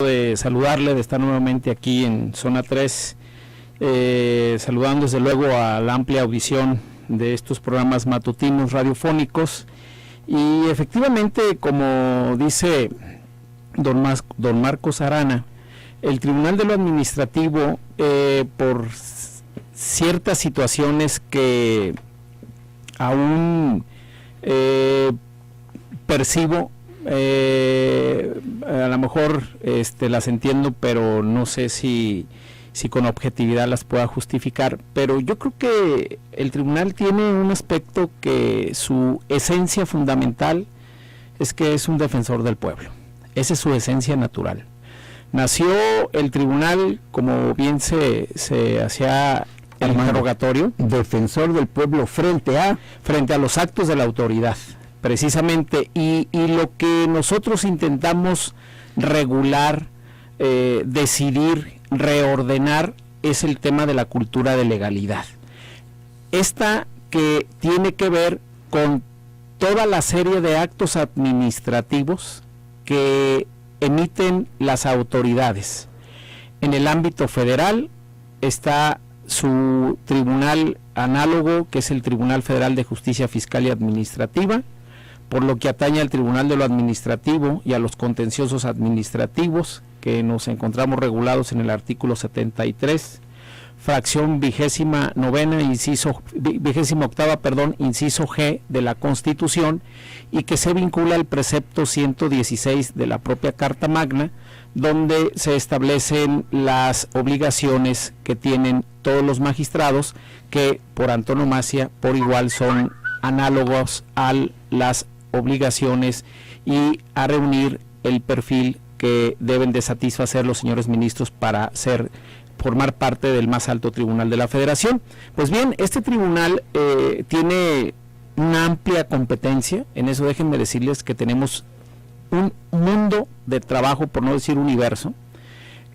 De saludarle, de estar nuevamente aquí en Zona 3, saludando desde luego a la amplia audición de estos programas matutinos radiofónicos. Y efectivamente, como dice don Marcos Arana, el Tribunal de lo Administrativo, por ciertas situaciones que aún percibo, a lo mejor las entiendo, pero no sé si con objetividad las pueda justificar, pero yo creo que el tribunal tiene un aspecto que su esencia fundamental es que es un defensor del pueblo. Esa es su esencia natural. Nació el tribunal, como bien se hacía el interrogatorio, defensor del pueblo frente a los actos de la autoridad, precisamente, y lo que nosotros intentamos regular, decidir, reordenar, es el tema de la cultura de legalidad. Esta que tiene que ver con toda la serie de actos administrativos que emiten las autoridades. En el ámbito federal está su tribunal análogo, que es el Tribunal Federal de Justicia Fiscal y Administrativa. Por lo que atañe al Tribunal de lo Administrativo y a los contenciosos administrativos, que nos encontramos regulados en el artículo 73, fracción 29ª, inciso 28ª, inciso G de la Constitución, y que se vincula al precepto 116 de la propia Carta Magna, donde se establecen las obligaciones que tienen todos los magistrados, que por antonomasia, por igual, son análogos a las obligaciones y a reunir el perfil que deben de satisfacer los señores ministros para formar parte del más alto tribunal de la Federación. Pues bien, este tribunal tiene una amplia competencia. En eso déjenme decirles que tenemos un mundo de trabajo, por no decir universo,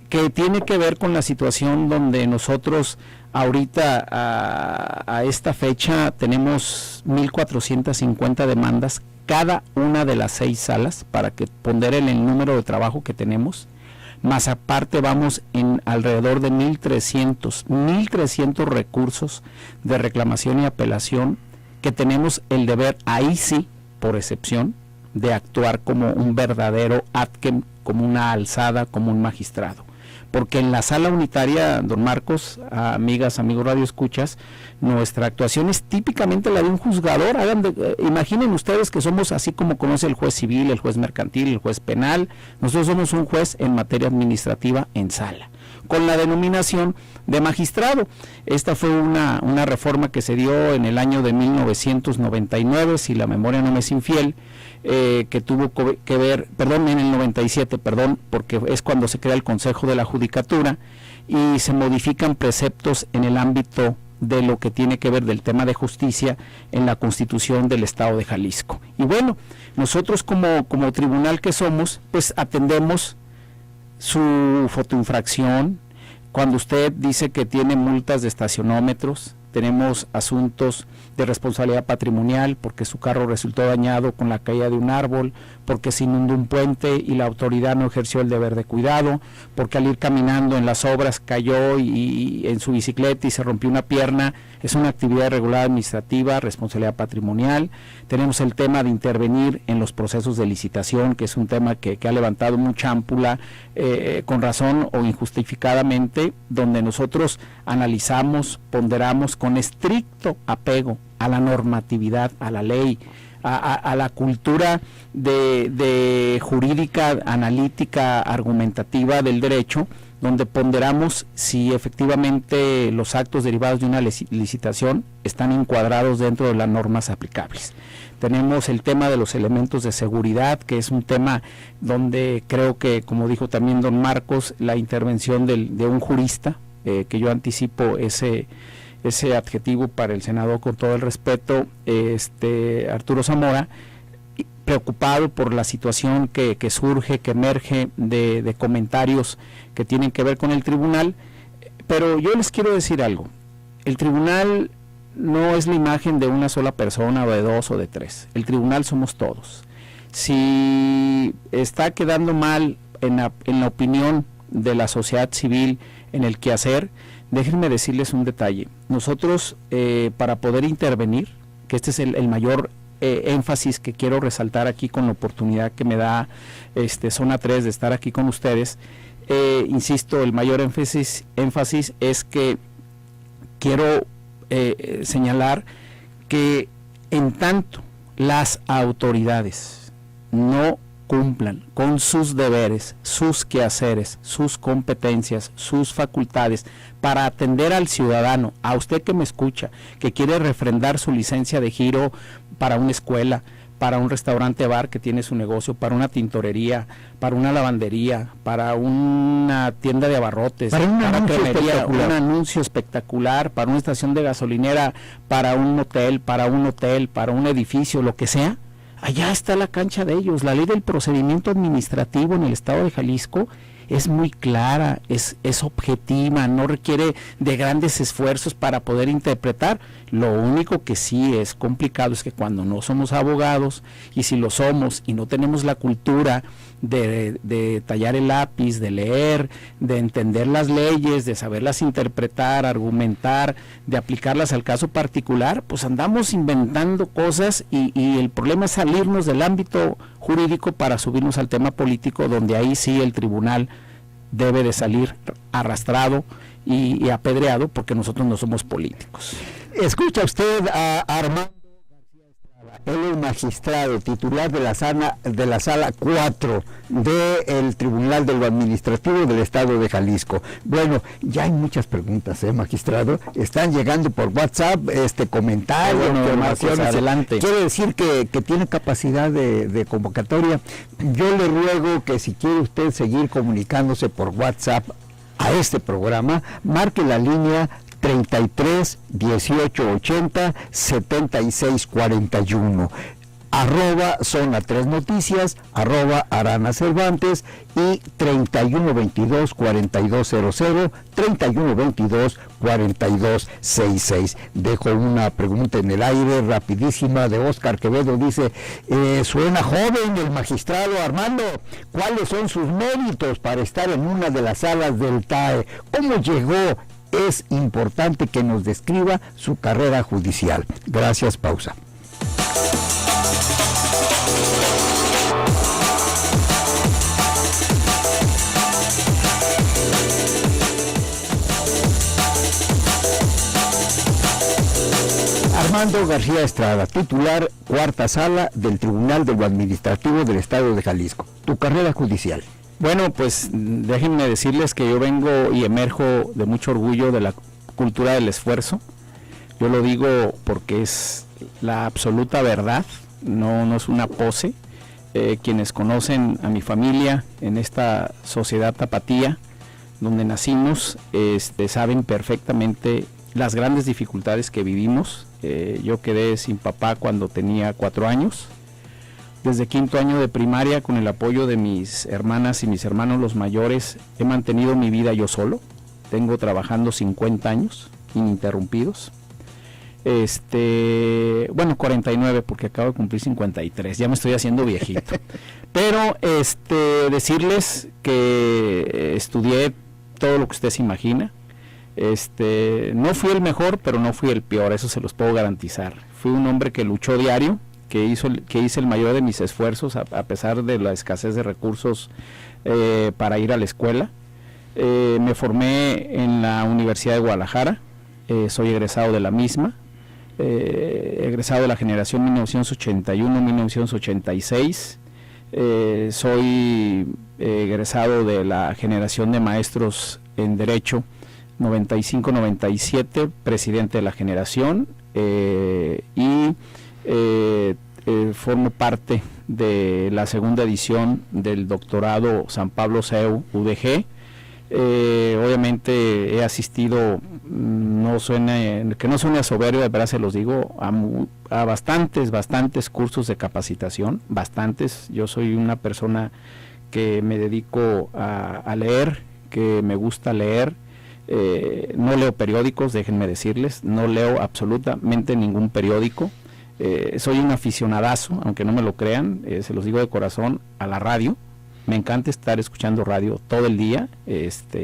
que tiene que ver con la situación donde nosotros ahorita a esta fecha tenemos 1,450 demandas cada una de las 6 salas, para que ponderen el número de trabajo que tenemos, más aparte vamos en alrededor de 1,300 recursos de reclamación y apelación, que tenemos el deber, ahí sí, por excepción, de actuar como un verdadero ATCEM, como una alzada, como un magistrado. Porque en la sala unitaria, don Marcos, amigas, amigos radioescuchas, nuestra actuación es típicamente la de un juzgador. Imaginen ustedes que somos, así como conoce el juez civil, el juez mercantil, el juez penal, nosotros somos un juez en materia administrativa en sala, con la denominación de magistrado. Esta fue una reforma que se dio en el año de 1999, si la memoria no me es infiel, que tuvo que ver, en el 97, porque es cuando se crea el Consejo de la Judicatura y se modifican preceptos en el ámbito de lo que tiene que ver del tema de justicia en la Constitución del Estado de Jalisco. Y bueno, nosotros como tribunal que somos, pues atendemos su fotoinfracción. Cuando usted dice que tiene multas de estacionómetros, tenemos asuntos de responsabilidad patrimonial, porque su carro resultó dañado con la caída de un árbol, porque se inundó un puente y la autoridad no ejerció el deber de cuidado, porque al ir caminando en las obras cayó y en su bicicleta y se rompió una pierna. Es una actividad irregular administrativa, responsabilidad patrimonial. Tenemos el tema de intervenir en los procesos de licitación, que es un tema que ha levantado mucha ámpula, con razón o injustificadamente, donde nosotros analizamos, ponderamos con estricto apego a la normatividad, a la ley, a la cultura de jurídica, analítica, argumentativa del derecho, donde ponderamos si efectivamente los actos derivados de una licitación están encuadrados dentro de las normas aplicables. Tenemos el tema de los elementos de seguridad, que es un tema donde creo que, como dijo también don Marcos, la intervención de un jurista, que yo anticipo ese adjetivo para el senador con todo el respeto, Arturo Zamora, preocupado por la situación que surge, que emerge de comentarios que tienen que ver con el tribunal. Pero yo les quiero decir algo: el tribunal no es la imagen de una sola persona o de 2 o de 3, el tribunal somos todos. Si está quedando mal en la opinión de la sociedad civil, en el quehacer, déjenme decirles un detalle. Nosotros, para poder intervenir, que este es el mayor énfasis que quiero resaltar aquí con la oportunidad que me da Zona 3 de estar aquí con ustedes, insisto, el mayor énfasis es que quiero señalar que en tanto las autoridades no cumplan con sus deberes, sus quehaceres, sus competencias, sus facultades para atender al ciudadano, a usted que me escucha, que quiere refrendar su licencia de giro para una escuela, para un restaurante bar que tiene su negocio, para una tintorería, para una lavandería, para una tienda de abarrotes, para un anuncio espectacular, para una estación de gasolinera, para un hotel, para un edificio, lo que sea. Allá está la cancha de ellos. La ley del procedimiento administrativo en el estado de Jalisco es muy clara, es objetiva, no requiere de grandes esfuerzos para poder interpretar. Lo único que sí es complicado es que cuando no somos abogados, y si lo somos y no tenemos la cultura de tallar el lápiz, de leer, de entender las leyes, de saberlas interpretar, argumentar, de aplicarlas al caso particular, pues andamos inventando cosas y el problema es salirnos del ámbito jurídico para subirnos al tema político, donde ahí sí el tribunal debe de salir arrastrado y apedreado, porque nosotros no somos políticos. Escucha usted a Armando García Estrada, él es magistrado titular de la sala 4 del Tribunal de lo Administrativo del Estado de Jalisco. Bueno, ya hay muchas preguntas, magistrado, están llegando por WhatsApp, comentarios, informaciones, adelante. Quiere decir que tiene capacidad de convocatoria. Yo le ruego que si quiere usted seguir comunicándose por WhatsApp a este programa, marque la línea 33 18 80 76 41, @Zona 3 Noticias, @Arana Cervantes y 31 22 42 00, 31 22 42 66. Dejo una pregunta en el aire rapidísima de Oscar Quevedo, dice, suena joven el magistrado Armando, ¿cuáles son sus méritos para estar en una de las salas del TAE? ¿Cómo llegó? Es importante que nos describa su carrera judicial. Gracias, pausa. Armando García Estrada, titular cuarta sala del Tribunal de lo Administrativo del Estado de Jalisco. Tu carrera judicial. Bueno, pues déjenme decirles que yo vengo y emerjo de mucho orgullo de la cultura del esfuerzo. Yo lo digo porque es la absoluta verdad, no es una pose. Quienes conocen a mi familia en esta sociedad tapatía, donde nacimos, saben perfectamente las grandes dificultades que vivimos. Yo quedé sin papá cuando tenía 4 años. Desde quinto año de primaria, con el apoyo de mis hermanas y mis hermanos los mayores, he mantenido mi vida yo solo. Tengo trabajando 50 años ininterrumpidos. 49, porque acabo de cumplir 53, ya me estoy haciendo viejito. Pero decirles que estudié todo lo que usted se imagina. No fui el mejor, pero no fui el peor, eso se los puedo garantizar. Fui un hombre que luchó diario, que hice el mayor de mis esfuerzos a pesar de la escasez de recursos para ir a la escuela. Me formé en la Universidad de Guadalajara, soy egresado de la misma, egresado de la generación 1981-1986, soy egresado de la generación de maestros en Derecho 95-97, presidente de la generación, y formo parte de la segunda edición del doctorado San Pablo CEU UDG. Obviamente he asistido, que no suene a soberbio, de verdad se los digo, a bastantes cursos de capacitación, bastantes. Yo soy una persona que me dedico a leer, que me gusta leer. No leo periódicos, déjenme decirles, no leo absolutamente ningún periódico. Soy un aficionadazo, aunque no me lo crean, se los digo de corazón, a la radio. me encanta estar escuchando radio todo el día,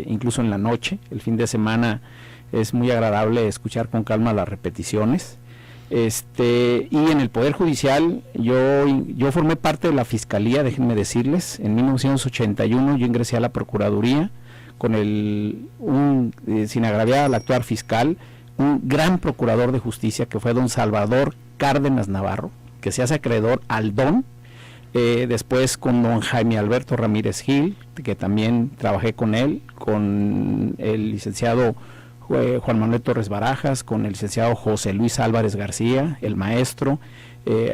incluso en la noche. El fin de semana es muy agradable escuchar con calma las repeticiones. Y en el Poder Judicial yo formé parte de la Fiscalía, déjenme decirles. En 1981 yo ingresé a la Procuraduría con sin agraviar al actual fiscal, un gran procurador de justicia que fue don Salvador Cárdenas Navarro, que se hace acreedor al don. Después con don Jaime Alberto Ramírez Gil, que también trabajé con él, con el licenciado Juan Manuel Torres Barajas, con el licenciado José Luis Álvarez García, el maestro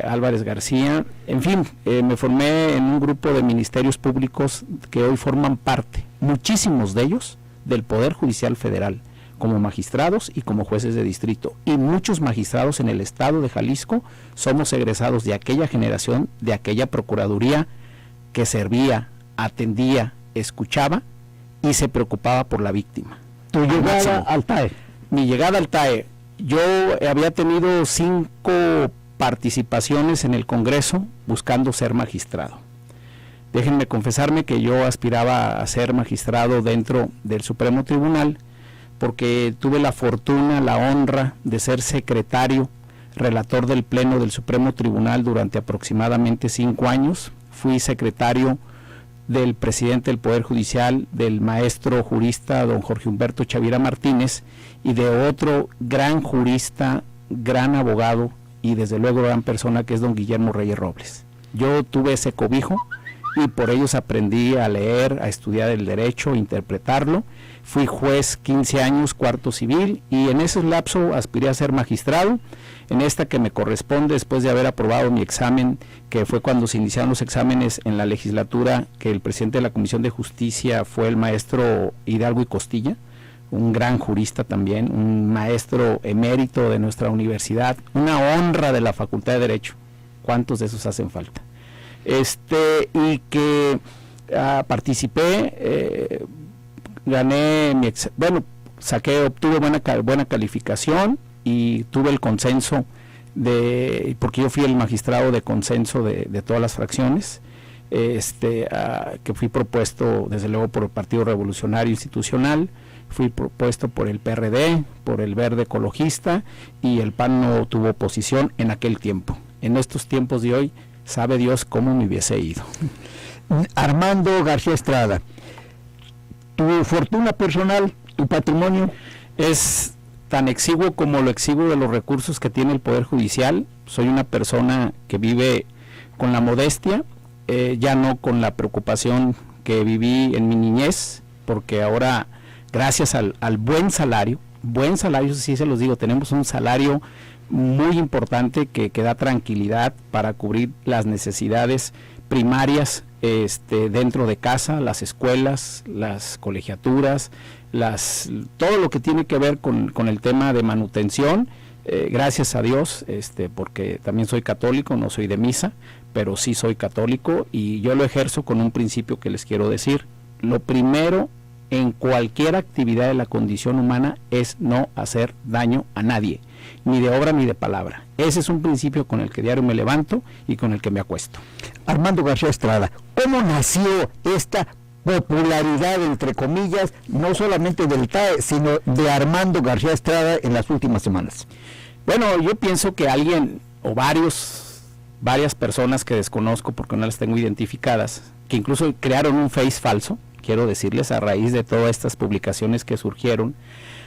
Álvarez García. En fin, me formé en un grupo de ministerios públicos que hoy forman parte, muchísimos de ellos, del Poder Judicial Federal, como magistrados y como jueces de distrito. Y muchos magistrados en el estado de Jalisco somos egresados de aquella generación, de aquella procuraduría que servía, atendía, escuchaba y se preocupaba por la víctima. ¿Tu llegada al TAE? Mi llegada al TAE, yo había tenido 5 participaciones en el Congreso buscando ser magistrado. Déjenme confesarme que yo aspiraba a ser magistrado dentro del Supremo Tribunal, porque tuve la fortuna, la honra de ser secretario, relator del Pleno del Supremo Tribunal durante aproximadamente 5 años. Fui secretario del presidente del Poder Judicial, del maestro jurista don Jorge Humberto Chavira Martínez, y de otro gran jurista, gran abogado y desde luego gran persona, que es don Guillermo Reyes Robles. Yo tuve ese cobijo y por ellos aprendí a leer, a estudiar el derecho, a interpretarlo. Fui juez 15 años, cuarto civil, y en ese lapso aspiré a ser magistrado. En esta que me corresponde, después de haber aprobado mi examen, que fue cuando se iniciaron los exámenes en la legislatura, que el presidente de la Comisión de Justicia fue el maestro Hidalgo y Costilla, un gran jurista también, un maestro emérito de nuestra universidad, una honra de la Facultad de Derecho. ¿Cuántos de esos hacen falta? Y que participé, gané obtuve buena calificación y tuve el consenso porque yo fui el magistrado de consenso de todas las fracciones, que fui propuesto desde luego por el Partido Revolucionario Institucional, fui propuesto por el PRD, por el Verde Ecologista, y el PAN no tuvo oposición en aquel tiempo. En estos tiempos de hoy, sabe Dios cómo me hubiese ido. Armando García Estrada, tu fortuna personal, tu patrimonio, es tan exiguo como lo exiguo de los recursos que tiene el Poder Judicial. Soy una persona que vive con la modestia, ya no con la preocupación que viví en mi niñez, porque ahora, gracias al buen salario, sí se los digo, tenemos un salario muy importante que da tranquilidad para cubrir las necesidades primarias dentro de casa, las escuelas, las colegiaturas, todo lo que tiene que ver con el tema de manutención. Gracias a Dios, porque también soy católico, no soy de misa, pero sí soy católico, y yo lo ejerzo con un principio que les quiero decir. Lo primero en cualquier actividad de la condición humana es no hacer daño a nadie, ni de obra ni de palabra. Ese es un principio con el que diario me levanto y con el que me acuesto. Armando García Estrada, ¿cómo nació esta popularidad, entre comillas, no solamente del TAE, sino de Armando García Estrada en las últimas semanas? Bueno, yo pienso que alguien o varias personas que desconozco porque no las tengo identificadas, que incluso crearon un Face falso, quiero decirles, a raíz de todas estas publicaciones que surgieron,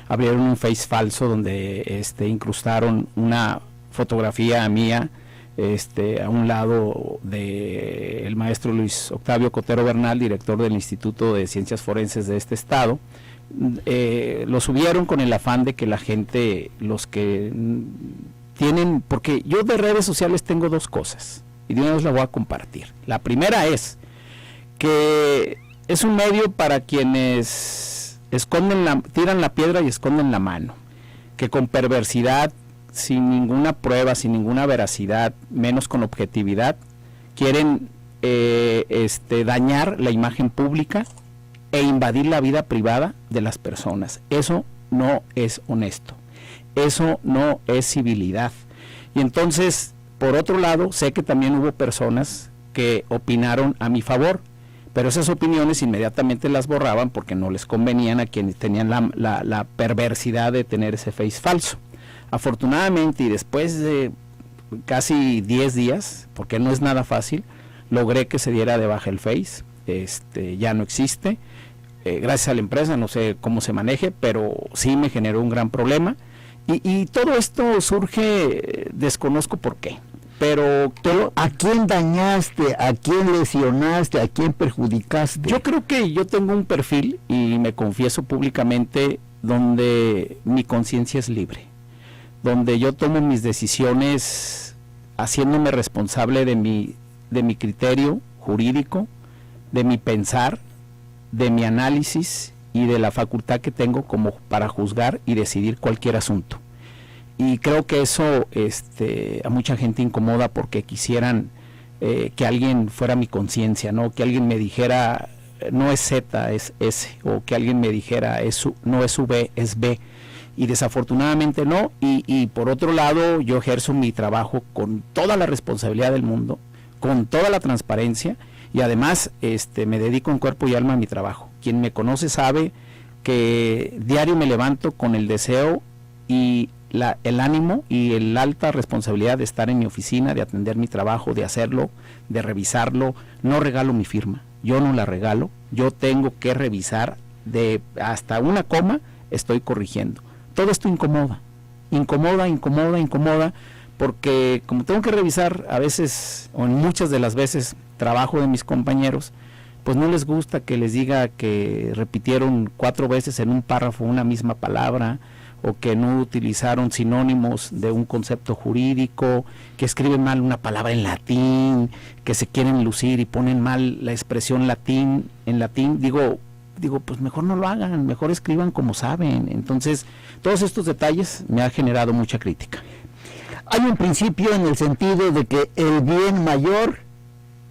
abrieron un Face falso donde incrustaron una fotografía mía a un lado de el maestro Luis Octavio Cotero Bernal, director del Instituto de Ciencias Forenses de este estado. Lo subieron con el afán de que la gente, los que tienen, porque yo de redes sociales tengo 2 cosas, y de una vez la voy a compartir. La primera es que es un medio para quienes tiran la piedra y esconden la mano, que con perversidad, sin ninguna prueba, sin ninguna veracidad, menos con objetividad, quieren dañar la imagen pública e invadir la vida privada de las personas. Eso no es honesto, eso no es civilidad. Y entonces, por otro lado, sé que también hubo personas que opinaron a mi favor, pero esas opiniones inmediatamente las borraban porque no les convenían a quienes tenían la perversidad de tener ese Face falso. Afortunadamente, y después de casi 10 días, porque no es nada fácil, logré que se diera de baja el Face. Ya no existe, gracias a la empresa, no sé cómo se maneje, pero sí me generó un gran problema, y todo esto surge, desconozco por qué, pero ¿a quién dañaste? ¿A quién lesionaste? ¿A quién perjudicaste? Yo creo que yo tengo un perfil, y me confieso públicamente, donde mi conciencia es libre, donde yo tomo mis decisiones haciéndome responsable de mi criterio jurídico, de mi pensar, de mi análisis y de la facultad que tengo como para juzgar y decidir cualquier asunto. Y creo que eso a mucha gente incomoda, porque quisieran que alguien fuera mi conciencia, ¿no? Que alguien me dijera, no es Z, es S, o que alguien me dijera, no es V, es B. Y desafortunadamente no, y por otro lado, yo ejerzo mi trabajo con toda la responsabilidad del mundo, con toda la transparencia, y además me dedico en cuerpo y alma a mi trabajo. Quien me conoce sabe que diario me levanto con el deseo y el ánimo y la alta responsabilidad de estar en mi oficina, de atender mi trabajo, de hacerlo, de revisarlo. No regalo mi firma, yo no la regalo, yo tengo que revisar, de hasta una coma estoy corrigiendo. Todo esto incomoda, porque como tengo que revisar a veces, o en muchas de las veces, trabajo de mis compañeros, pues no les gusta que les diga que repitieron 4 veces en un párrafo una misma palabra, o que no utilizaron sinónimos de un concepto jurídico, que escriben mal una palabra en latín, que se quieren lucir y ponen mal la expresión en latín. Digo, pues mejor no lo hagan, mejor escriban como saben. Entonces, todos estos detalles me han generado mucha crítica. Hay un principio en el sentido de que el bien mayor,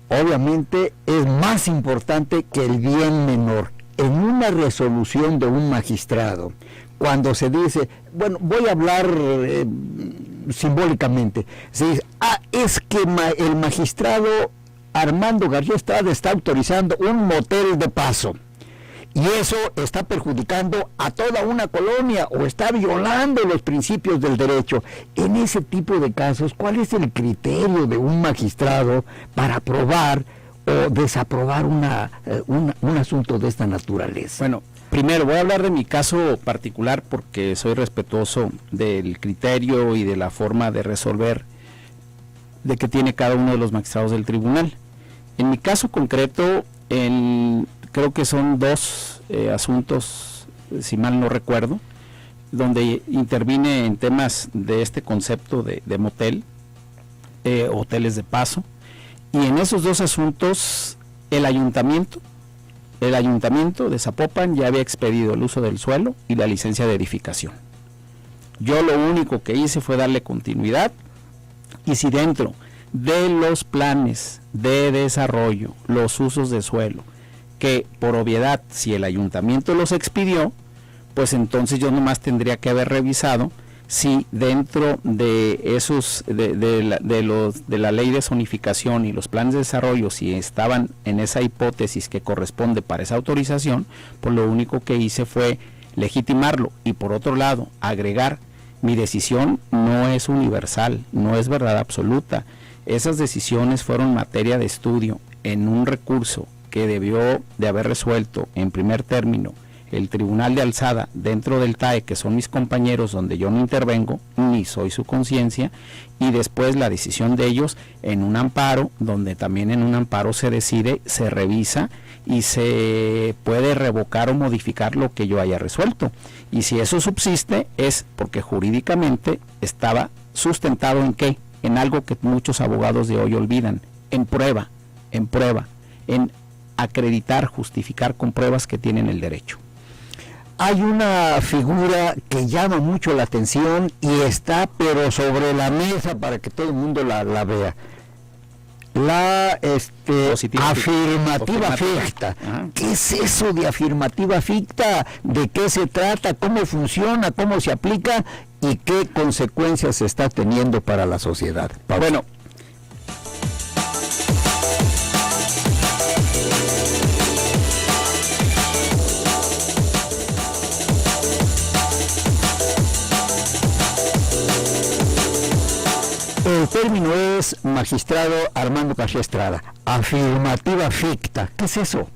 obviamente, es más importante que el bien menor. En una resolución de un magistrado, cuando se dice, bueno, voy a hablar simbólicamente, se dice, es que el magistrado Armando García Estrada está autorizando un motel de paso, y eso está perjudicando a toda una colonia, o está violando los principios del derecho. En ese tipo de casos, ¿cuál es el criterio de un magistrado para aprobar o desaprobar un asunto de esta naturaleza? Bueno, primero voy a hablar de mi caso particular, porque soy respetuoso del criterio y de la forma de resolver de que tiene cada uno de los magistrados del tribunal. En mi caso concreto, creo que son 2 asuntos, si mal no recuerdo, donde intervine en temas de este concepto de motel, hoteles de paso, y en esos 2 asuntos el ayuntamiento de Zapopan ya había expedido el uso del suelo y la licencia de edificación. Yo lo único que hice fue darle continuidad, y si dentro de los planes de desarrollo, los usos de suelo, que por obviedad, si el ayuntamiento los expidió, pues entonces yo nomás tendría que haber revisado si dentro de esos de la ley de zonificación y los planes de desarrollo, si estaban en esa hipótesis que corresponde para esa autorización, pues lo único que hice fue legitimarlo. Y por otro lado, agregar, mi decisión no es universal, no es verdad absoluta. Esas decisiones fueron materia de estudio en un recurso que debió de haber resuelto en primer término el Tribunal de Alzada dentro del TAE, que son mis compañeros, donde yo no intervengo, ni soy su conciencia, y después la decisión de ellos en un amparo, donde también en un amparo se decide, se revisa y se puede revocar o modificar lo que yo haya resuelto. Y si eso subsiste, es porque jurídicamente estaba sustentado en ¿qué? En algo que muchos abogados de hoy olvidan, en prueba, en acreditar, justificar con pruebas que tienen el derecho. Hay una figura que llama mucho la atención y está pero sobre la mesa para que todo el mundo la vea. La afirmativa ficta. ¿Qué es eso de afirmativa ficta? ¿De qué se trata? ¿Cómo funciona? ¿Cómo se aplica? ¿Y qué consecuencias está teniendo para la sociedad? Bueno, término es, magistrado Armando García Estrada, afirmativa ficta. ¿Qué es eso?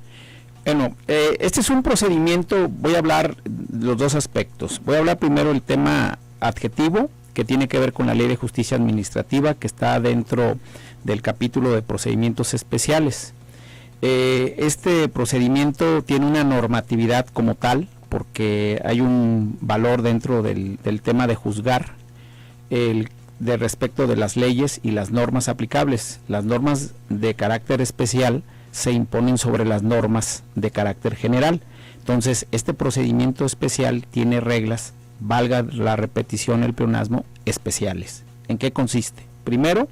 Bueno, este es un procedimiento, voy a hablar los dos aspectos. Voy a hablar primero el tema adjetivo, que tiene que ver con la Ley de Justicia Administrativa, que está dentro del capítulo de procedimientos especiales. Este procedimiento tiene una normatividad como tal, porque hay un valor dentro del tema de juzgar de respecto de las leyes y las normas aplicables. Las normas de carácter especial se imponen sobre las normas de carácter general. Entonces, este procedimiento especial tiene reglas, valga la repetición, el pleonasmo, especiales. ¿En qué consiste? Primero,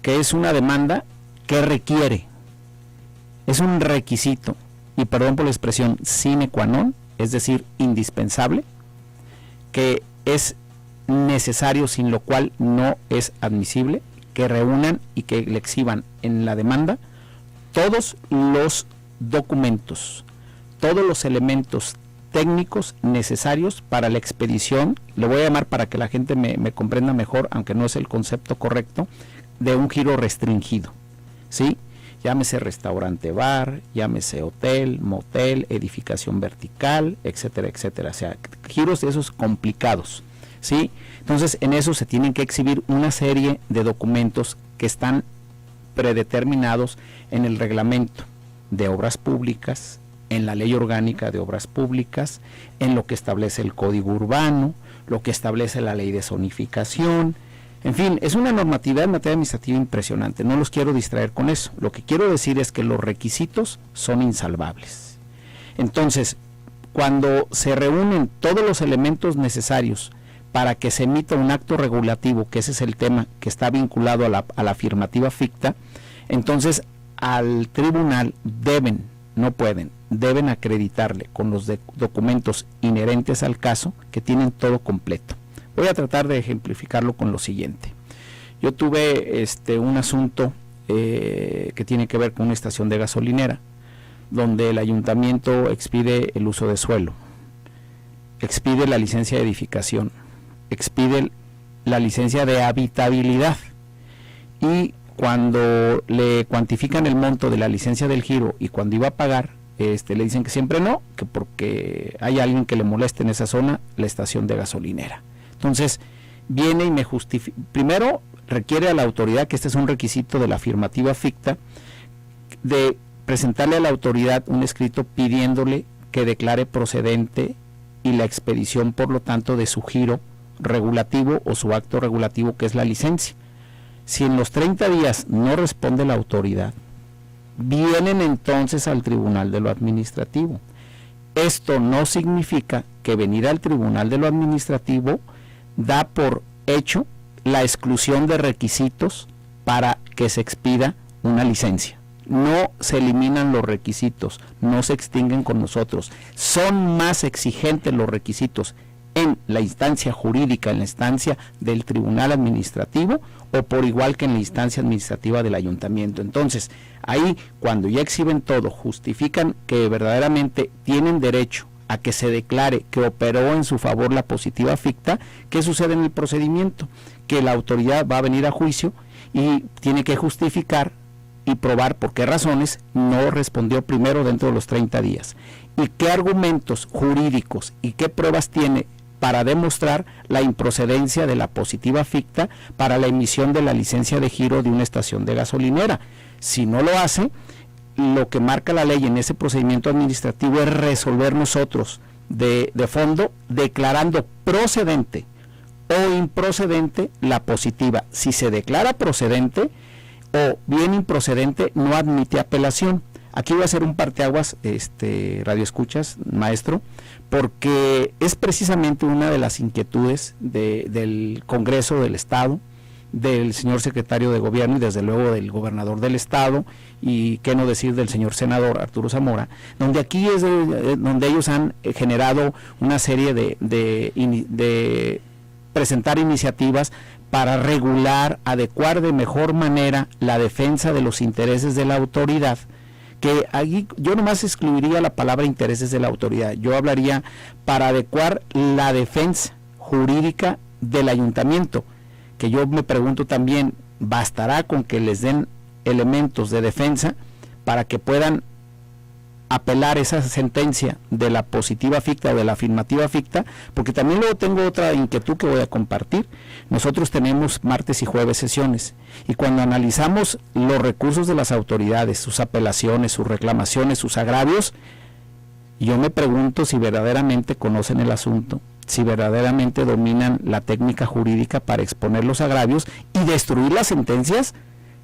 que es una demanda que requiere, es un requisito, y perdón por la expresión, sine qua non, es decir, indispensable, que es necesario, sin lo cual no es admisible, que reúnan y que le exhiban en la demanda todos los documentos, todos los elementos técnicos necesarios para la expedición, le voy a llamar para que la gente me comprenda mejor, aunque no es el concepto correcto, de un giro restringido, ¿sí? Llámese restaurante bar, llámese hotel, motel, edificación vertical, etcétera, etcétera, o sea, giros de esos complicados, ¿sí? Entonces, en eso se tienen que exhibir una serie de documentos que están predeterminados en el reglamento de obras públicas, en la ley orgánica de obras públicas, en lo que establece el código urbano, lo que establece la ley de zonificación, en fin, es una normatividad en materia administrativa impresionante, no los quiero distraer con eso, lo que quiero decir es que los requisitos son insalvables. Entonces, cuando se reúnen todos los elementos necesarios para que se emita un acto regulativo, que ese es el tema que está vinculado a la afirmativa ficta, entonces al tribunal deben acreditarle con los documentos inherentes al caso que tienen todo completo. Voy a tratar de ejemplificarlo con lo siguiente. Yo tuve un asunto que tiene que ver con una estación de gasolinera, donde el ayuntamiento expide el uso de suelo, expide la licencia de edificación, expide la licencia de habitabilidad, y cuando le cuantifican el monto de la licencia del giro y cuando iba a pagar, le dicen que siempre no, que porque hay alguien que le moleste en esa zona la estación de gasolinera. Entonces viene y me justifica, primero requiere a la autoridad, que este es un requisito de la afirmativa ficta, de presentarle a la autoridad un escrito pidiéndole que declare procedente y la expedición, por lo tanto, de su giro regulativo o su acto regulativo, que es la licencia. Si en los 30 días no responde la autoridad, vienen entonces al Tribunal de lo Administrativo. Esto no significa que venir al Tribunal de lo Administrativo da por hecho la exclusión de requisitos para que se expida una licencia. No se eliminan los requisitos, no se extinguen con nosotros. Son más exigentes los requisitos en la instancia jurídica, en la instancia del Tribunal Administrativo, o por igual que en la instancia administrativa del ayuntamiento. Entonces, ahí, cuando ya exhiben todo, justifican que verdaderamente tienen derecho a que se declare que operó en su favor la positiva ficta. ¿Qué sucede en el procedimiento? Que la autoridad va a venir a juicio y tiene que justificar y probar por qué razones no respondió primero dentro de los 30 días. Y qué argumentos jurídicos y qué pruebas tiene para demostrar la improcedencia de la positiva ficta para la emisión de la licencia de giro de una estación de gasolinera. Si no lo hace, lo que marca la ley en ese procedimiento administrativo es resolver nosotros de fondo, declarando procedente o improcedente la positiva. Si se declara procedente o bien improcedente, no admite apelación. Aquí voy a hacer un parteaguas, radioescuchas, maestro, porque es precisamente una de las inquietudes del Congreso del Estado, del señor secretario de Gobierno y desde luego del gobernador del Estado, y qué no decir del señor senador Arturo Zamora, donde aquí es donde ellos han generado una serie de presentar iniciativas para regular, adecuar de mejor manera la defensa de los intereses de la autoridad, que allí yo nomás excluiría la palabra intereses de la autoridad, yo hablaría para adecuar la defensa jurídica del ayuntamiento, que yo me pregunto también, bastará con que les den elementos de defensa para que puedan apelar esa sentencia de la positiva ficta o de la afirmativa ficta, porque también luego tengo otra inquietud que voy a compartir. Nosotros tenemos martes y jueves sesiones, y cuando analizamos los recursos de las autoridades, sus apelaciones, sus reclamaciones, sus agravios, yo me pregunto si verdaderamente conocen el asunto, si verdaderamente dominan la técnica jurídica para exponer los agravios y destruir las sentencias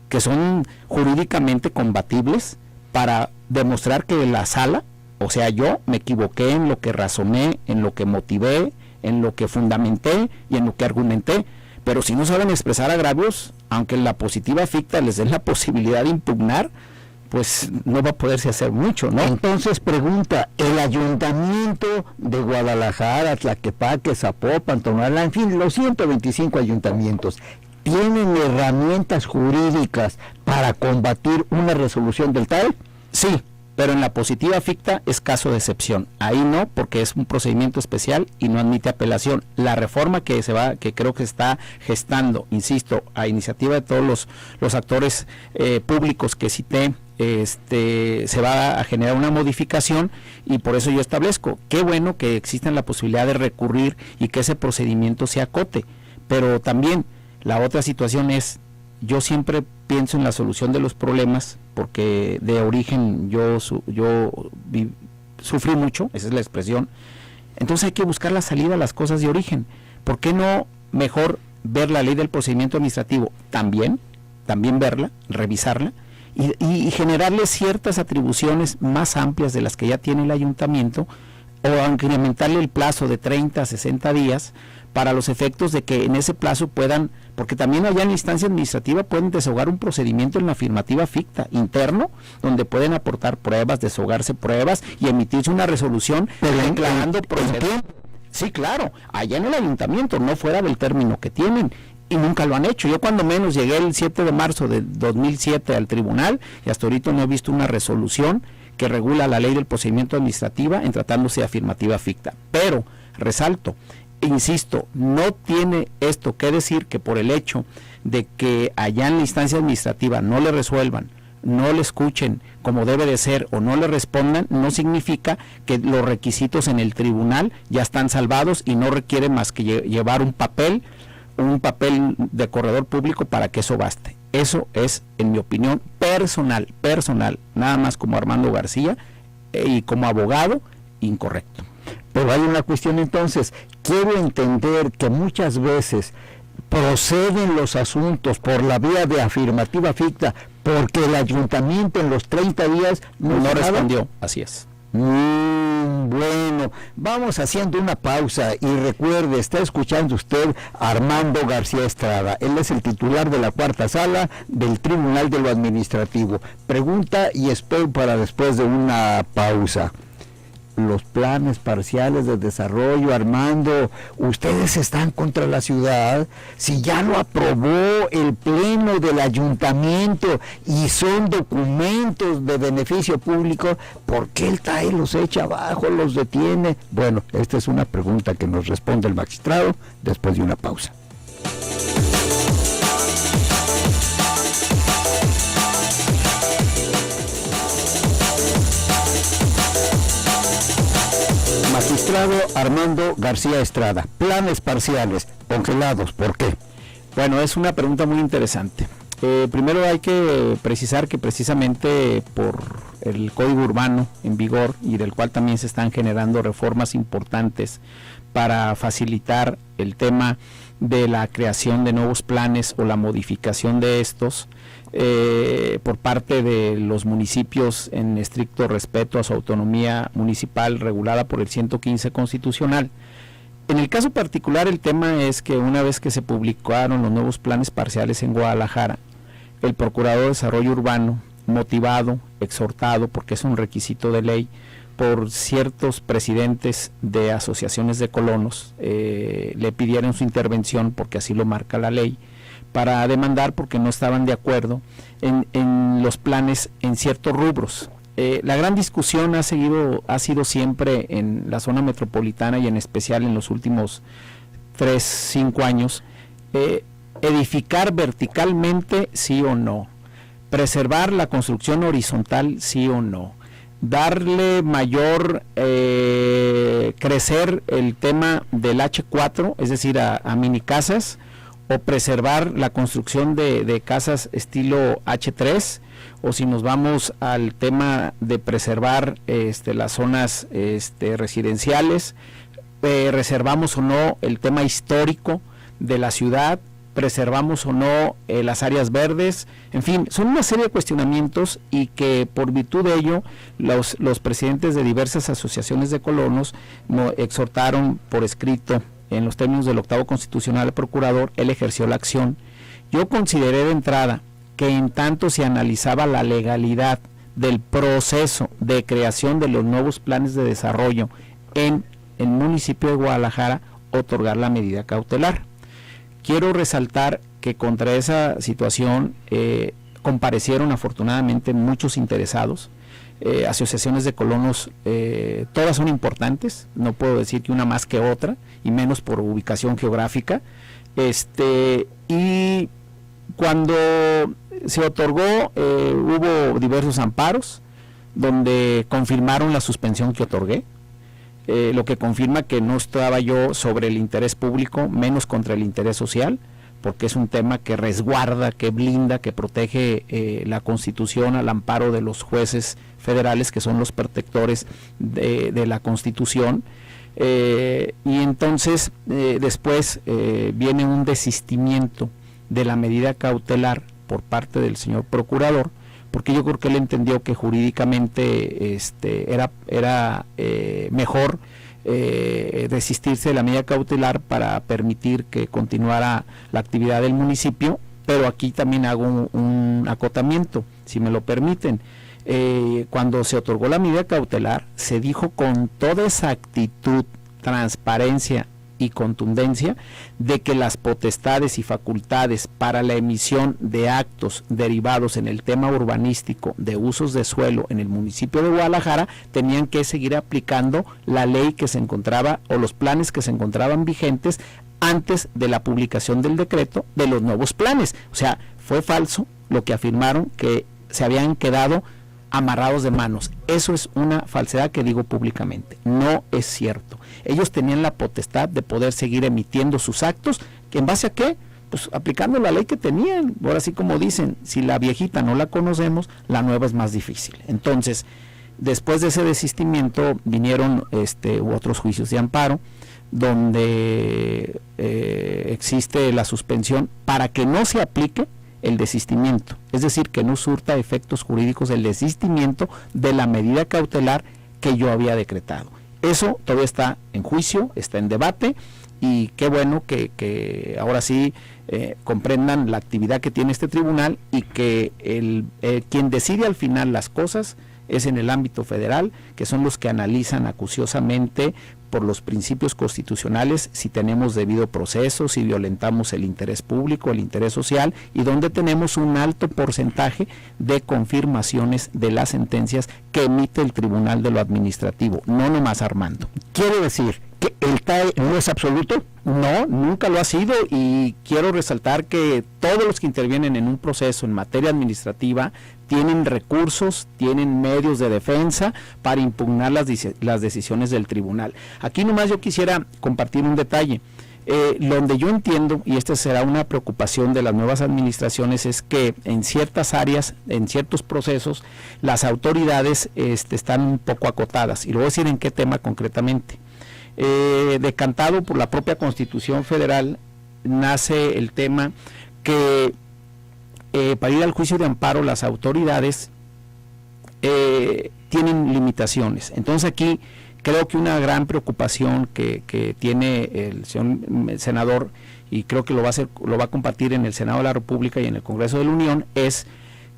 que son jurídicamente combatibles, para demostrar que la sala, o sea, yo me equivoqué en lo que razoné, en lo que motivé, en lo que fundamenté y en lo que argumenté. Pero si no saben expresar agravios, aunque la positiva ficta les dé la posibilidad de impugnar, pues no va a poderse hacer mucho, ¿no? Entonces pregunta, ¿el ayuntamiento de Guadalajara, Tlaquepaque, Zapopan, Tonalá, en fin, los 125 ayuntamientos, tienen herramientas jurídicas para combatir una resolución del TAE? Sí, pero en la positiva ficta es caso de excepción. Ahí no, porque es un procedimiento especial y no admite apelación. La reforma que creo que está gestando, insisto, a iniciativa de todos los actores públicos que cité, se va a generar una modificación, y por eso yo establezco, qué bueno que exista la posibilidad de recurrir y que ese procedimiento se acote, pero también la otra situación es, yo siempre pienso en la solución de los problemas, porque de origen yo sufrí mucho, esa es la expresión. Entonces hay que buscar la salida a las cosas de origen. ¿Por qué no mejor ver la ley del procedimiento administrativo? También verla, revisarla, y generarle ciertas atribuciones más amplias de las que ya tiene el ayuntamiento, o incrementarle el plazo de 30 a 60 días, para los efectos de que en ese plazo puedan, porque también allá en la instancia administrativa pueden desahogar un procedimiento en la afirmativa ficta interno, donde pueden aportar pruebas, desahogarse pruebas y emitirse una resolución declarando procedimiento. Sí, claro, allá en el ayuntamiento, no fuera del término que tienen, y nunca lo han hecho. Yo cuando menos llegué el 7 de marzo de 2007 al tribunal, y hasta ahorita no he visto una resolución que regula la ley del procedimiento administrativo en tratándose de afirmativa ficta. Pero, resalto, insisto, no tiene esto que decir que por el hecho de que allá en la instancia administrativa no le resuelvan, no le escuchen como debe de ser o no le respondan, no significa que los requisitos en el tribunal ya están salvados y no requiere más que llevar un papel de corredor público para que eso baste. Eso es, en mi opinión, personal, nada más como Armando García y como abogado, incorrecto. Pero hay una cuestión entonces, quiero entender que muchas veces proceden los asuntos por la vía de afirmativa ficta porque el ayuntamiento en los 30 días no respondió, así es. Bueno, vamos haciendo una pausa y recuerde, está escuchando usted a Armando García Estrada. Él es el titular de la cuarta sala del Tribunal de lo Administrativo. Pregunta y espero para después de una pausa. Los planes parciales de desarrollo, Armando, ustedes están contra la ciudad. Si ya lo aprobó el pleno del ayuntamiento y son documentos de beneficio público, ¿por qué el TAE los echa abajo, los detiene? Bueno, esta es una pregunta que nos responde el magistrado después de una pausa. Magistrado Armando García Estrada, planes parciales congelados, ¿por qué? Bueno, es una pregunta muy interesante. Primero hay que precisar que precisamente por el Código Urbano en vigor, y del cual también se están generando reformas importantes para facilitar el tema de la creación de nuevos planes o la modificación de estos, por parte de los municipios en estricto respeto a su autonomía municipal regulada por el 115 constitucional. En el caso particular, el tema es que una vez que se publicaron los nuevos planes parciales en Guadalajara, el Procurador de Desarrollo Urbano, motivado, exhortado, porque es un requisito de ley, por ciertos presidentes de asociaciones de colonos, le pidieron su intervención, porque así lo marca la ley, para demandar porque no estaban de acuerdo en los planes en ciertos rubros. La gran discusión ha sido siempre en la zona metropolitana y en especial en los últimos 3-5 años, edificar verticalmente, sí o no, preservar la construcción horizontal, sí o no, darle mayor, crecer el tema del H4, es decir, a mini casas, o preservar la construcción de casas estilo H3, o si nos vamos al tema de preservar las zonas residenciales, reservamos o no el tema histórico de la ciudad, preservamos o no las áreas verdes, en fin, son una serie de cuestionamientos y que por virtud de ello los presidentes de diversas asociaciones de colonos exhortaron por escrito en los términos del 8º constitucional al procurador. Él ejerció la acción. Yo consideré de entrada que en tanto se analizaba la legalidad del proceso de creación de los nuevos planes de desarrollo en el municipio de Guadalajara, otorgar la medida cautelar. Quiero resaltar que contra esa situación comparecieron afortunadamente muchos interesados, asociaciones de colonos, todas son importantes, no puedo decir que una más que otra, y menos por ubicación geográfica, y cuando se otorgó hubo diversos amparos donde confirmaron la suspensión que otorgué, lo que confirma que no estaba yo sobre el interés público, menos contra el interés social, porque es un tema que resguarda, que blinda, que protege la Constitución al amparo de los jueces federales, que son los protectores de la Constitución. Y entonces después viene un desistimiento de la medida cautelar por parte del señor procurador, porque yo creo que él entendió que jurídicamente era mejor desistirse de la medida cautelar para permitir que continuara la actividad del municipio, pero aquí también hago un acotamiento, si me lo permiten. Cuando se otorgó la medida cautelar, se dijo con toda exactitud, transparencia y contundencia de que las potestades y facultades para la emisión de actos derivados en el tema urbanístico de usos de suelo en el municipio de Guadalajara tenían que seguir aplicando la ley que se encontraba o los planes que se encontraban vigentes antes de la publicación del decreto de los nuevos planes. O sea, fue falso lo que afirmaron, que se habían quedado amarrados de manos. Eso es una falsedad que digo públicamente, no es cierto. Ellos tenían la potestad de poder seguir emitiendo sus actos, que ¿en base a qué? Pues aplicando la ley que tenían. Ahora sí, como dicen, si la viejita no la conocemos, la nueva es más difícil. Entonces, después de ese desistimiento vinieron otros juicios de amparo, donde existe la suspensión para que no se aplique el desistimiento, es decir, que no surta efectos jurídicos el desistimiento de la medida cautelar que yo había decretado. Eso todavía está en juicio, está en debate, y qué bueno que ahora sí comprendan la actividad que tiene este tribunal, y que quien decide al final las cosas es en el ámbito federal, que son los que analizan acuciosamente por los principios constitucionales si tenemos debido proceso, si violentamos el interés público, el interés social, y donde tenemos un alto porcentaje de confirmaciones de las sentencias que emite el Tribunal de lo Administrativo, no nomás Armando. ¿Quiere decir que el TAE no es absoluto? No, nunca lo ha sido, y quiero resaltar que todos los que intervienen en un proceso en materia administrativa tienen recursos, tienen medios de defensa para impugnar las decisiones del tribunal. Aquí nomás yo quisiera compartir un detalle. Donde yo entiendo, y esta será una preocupación de las nuevas administraciones, es que en ciertas áreas, en ciertos procesos, las autoridades están un poco acotadas, y lo voy a decir en qué tema concretamente. Decantado por la propia Constitución Federal, nace el tema que para ir al juicio de amparo las autoridades tienen limitaciones. Entonces aquí creo que una gran preocupación que tiene el señor senador, y creo que lo va a compartir en el Senado de la República y en el Congreso de la Unión, es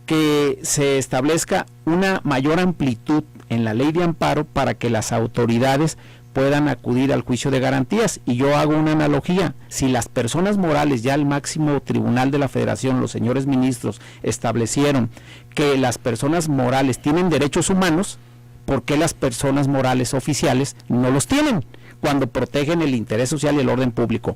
que se establezca una mayor amplitud en la ley de amparo para que las autoridades puedan acudir al juicio de garantías. Y yo hago una analogía: si las personas morales, ya el máximo tribunal de la Federación, los señores ministros, establecieron que las personas morales tienen derechos humanos, ¿por qué las personas morales oficiales no los tienen cuando protegen el interés social y el orden público?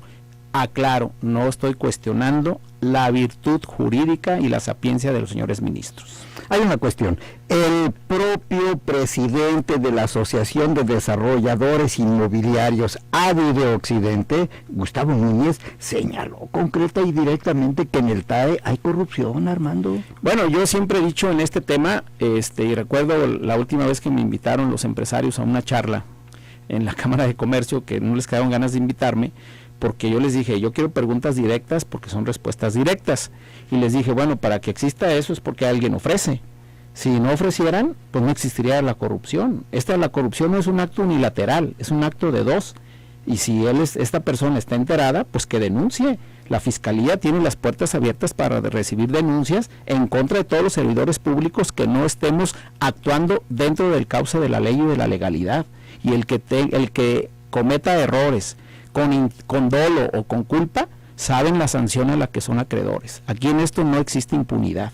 aclaro, no estoy cuestionando la virtud jurídica y la sapiencia de los señores ministros. Hay una cuestión. El propio presidente de la Asociación de Desarrolladores Inmobiliarios ADIDE Occidente, Gustavo Núñez, señaló concreta y directamente que en el TAE hay corrupción, Armando. Bueno, yo siempre he dicho en este tema, y recuerdo la última vez que me invitaron los empresarios a una charla en la Cámara de Comercio, que no les quedaron ganas de invitarme, porque yo les dije, yo quiero preguntas directas porque son respuestas directas. Y les dije, bueno, para que exista eso es porque alguien ofrece. Si no ofrecieran, pues no existiría la corrupción. La corrupción no es un acto unilateral, es un acto de dos. Y si esta persona está enterada, pues que denuncie. La Fiscalía tiene las puertas abiertas para recibir denuncias en contra de todos los servidores públicos que no estemos actuando dentro del cauce de la ley y de la legalidad. Y el que cometa errores con dolo o con culpa, saben la sanción a la que son acreedores. Aquí en esto no existe impunidad.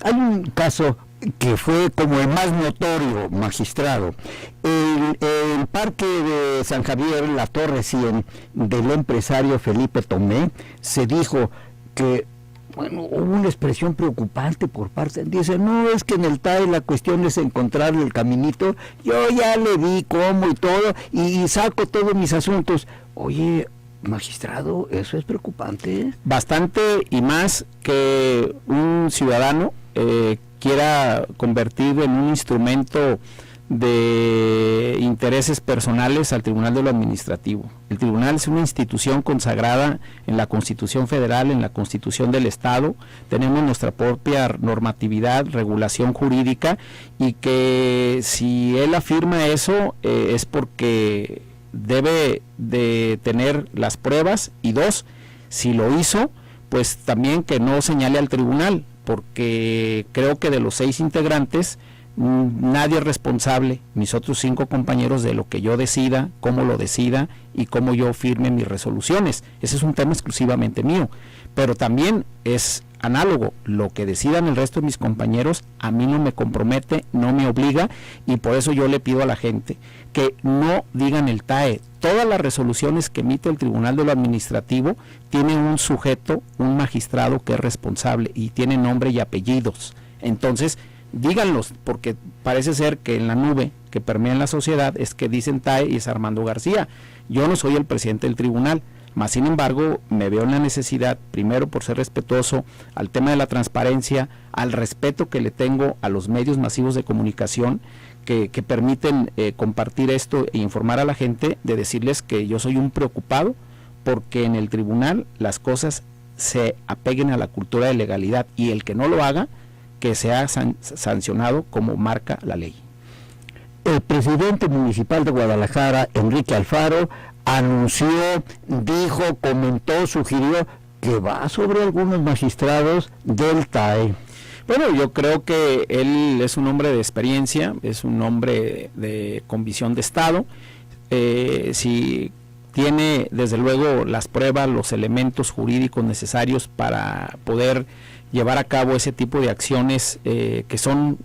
Hay un caso que fue como el más notorio, magistrado. El parque de San Javier, la Torre 100, del empresario Felipe Tomé, se dijo que, bueno, hubo una expresión preocupante por parte, dice, no, es que en el TAE la cuestión es encontrarle el caminito, yo ya le vi cómo y todo, y saco todos mis asuntos. Oye, magistrado, eso es preocupante. Bastante, y más que un ciudadano quiera convertir en un instrumento de intereses personales al Tribunal de lo Administrativo. El tribunal es una institución consagrada en la Constitución Federal, en la Constitución del Estado, tenemos nuestra propia normatividad, regulación jurídica, y que si él afirma eso es porque debe de tener las pruebas, y dos, si lo hizo, pues también que no señale al tribunal, porque creo que de los 6 integrantes nadie es responsable, mis otros 5 compañeros, de lo que yo decida, cómo lo decida y cómo yo firme mis resoluciones. Ese es un tema exclusivamente mío, pero también es análogo, lo que decidan el resto de mis compañeros a mí no me compromete, no me obliga, y por eso yo le pido a la gente que no digan el TAE. Todas las resoluciones que emite el Tribunal de lo Administrativo tienen un sujeto, un magistrado que es responsable y tiene nombre y apellidos. Entonces, díganlos, porque parece ser que en la nube que permea en la sociedad es que dicen TAE y es Armando García. Yo no soy el presidente del tribunal, mas sin embargo me veo en la necesidad, primero por ser respetuoso al tema de la transparencia, al respeto que le tengo a los medios masivos de comunicación que permiten compartir esto e informar a la gente, de decirles que yo soy un preocupado porque en el tribunal las cosas se apeguen a la cultura de legalidad, y el que no lo haga, que sea sancionado como marca la ley. El presidente municipal de Guadalajara, Enrique Alfaro, anunció, dijo, comentó, sugirió que va sobre algunos magistrados del TAE. Bueno, yo creo que él es un hombre de experiencia, es un hombre con visión de Estado. Si tiene desde luego las pruebas, los elementos jurídicos necesarios para poder llevar a cabo ese tipo de acciones que son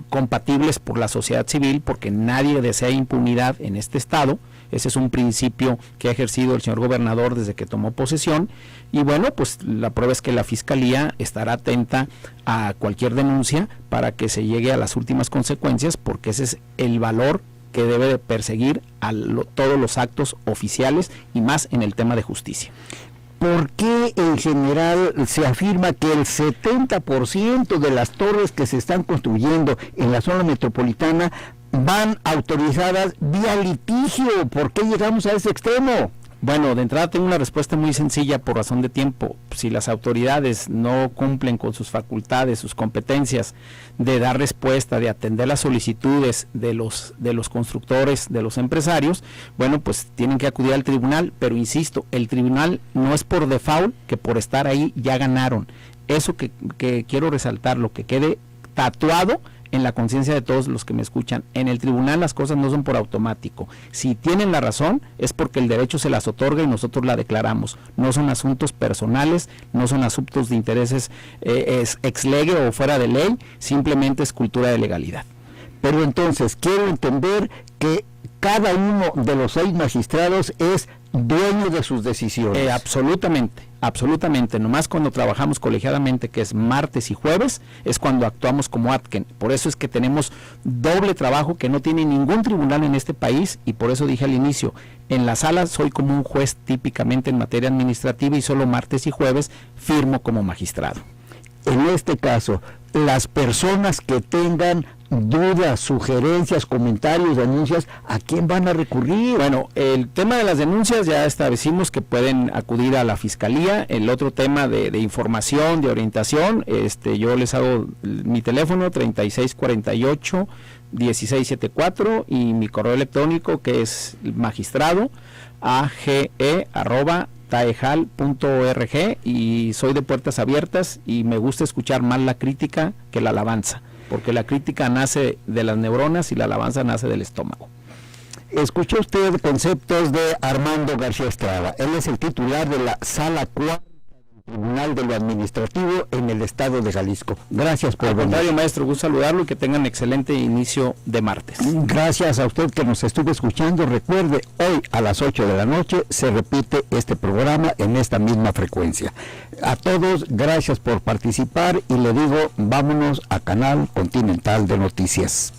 compatibles por la sociedad civil, porque nadie desea impunidad en este estado. Ese es un principio que ha ejercido el señor gobernador desde que tomó posesión, y bueno, pues la prueba es que la Fiscalía estará atenta a cualquier denuncia para que se llegue a las últimas consecuencias, porque ese es el valor que debe de perseguir a todos los actos oficiales, y más en el tema de justicia. ¿Por qué en general se afirma que el 70% de las torres que se están construyendo en la zona metropolitana van autorizadas vía litigio? ¿Por qué llegamos a ese extremo? Bueno, de entrada tengo una respuesta muy sencilla por razón de tiempo. Si las autoridades no cumplen con sus facultades, sus competencias de dar respuesta, de atender las solicitudes de los constructores, de los empresarios, bueno, pues tienen que acudir al tribunal, pero insisto, el tribunal no es por default que por estar ahí ya ganaron. Eso que quiero resaltar, lo que quede tatuado en la conciencia de todos los que me escuchan. En el tribunal las cosas no son por automático. Si tienen la razón es porque el derecho se las otorga y nosotros la declaramos. No son asuntos personales, no son asuntos de intereses ex lege o fuera de ley, simplemente es cultura de legalidad. Pero entonces quiero entender que cada uno de los 6 magistrados es dueño de sus decisiones. Absolutamente, absolutamente. Nomás cuando trabajamos colegiadamente, que es martes y jueves, es cuando actuamos como ATKEN. Por eso es que tenemos doble trabajo que no tiene ningún tribunal en este país, y por eso dije al inicio, en la sala soy como un juez típicamente en materia administrativa y solo martes y jueves firmo como magistrado. En este caso, las personas que tengan dudas, sugerencias, comentarios, denuncias, ¿a quién van a recurrir? Bueno, el tema de las denuncias ya establecimos que pueden acudir a la fiscalía. El otro tema de información, de orientación, yo les hago mi teléfono 3648-1674 y mi correo electrónico, que es magistrado age@taejal.org, y soy de puertas abiertas y me gusta escuchar más la crítica que la alabanza, porque la crítica nace de las neuronas y la alabanza nace del estómago. Escuchó usted conceptos de Armando García Estrada. Él es el titular de la Sala 4 del Tribunal de lo Administrativo en el estado de Jalisco. Gracias por venir. Al contrario, maestro, gusto saludarlo y que tengan excelente inicio de martes. Gracias a usted que nos estuvo escuchando. Recuerde, hoy a las 8 de la noche se repite este programa en esta misma frecuencia. A todos, gracias por participar y le digo, vámonos a Canal Continental de Noticias.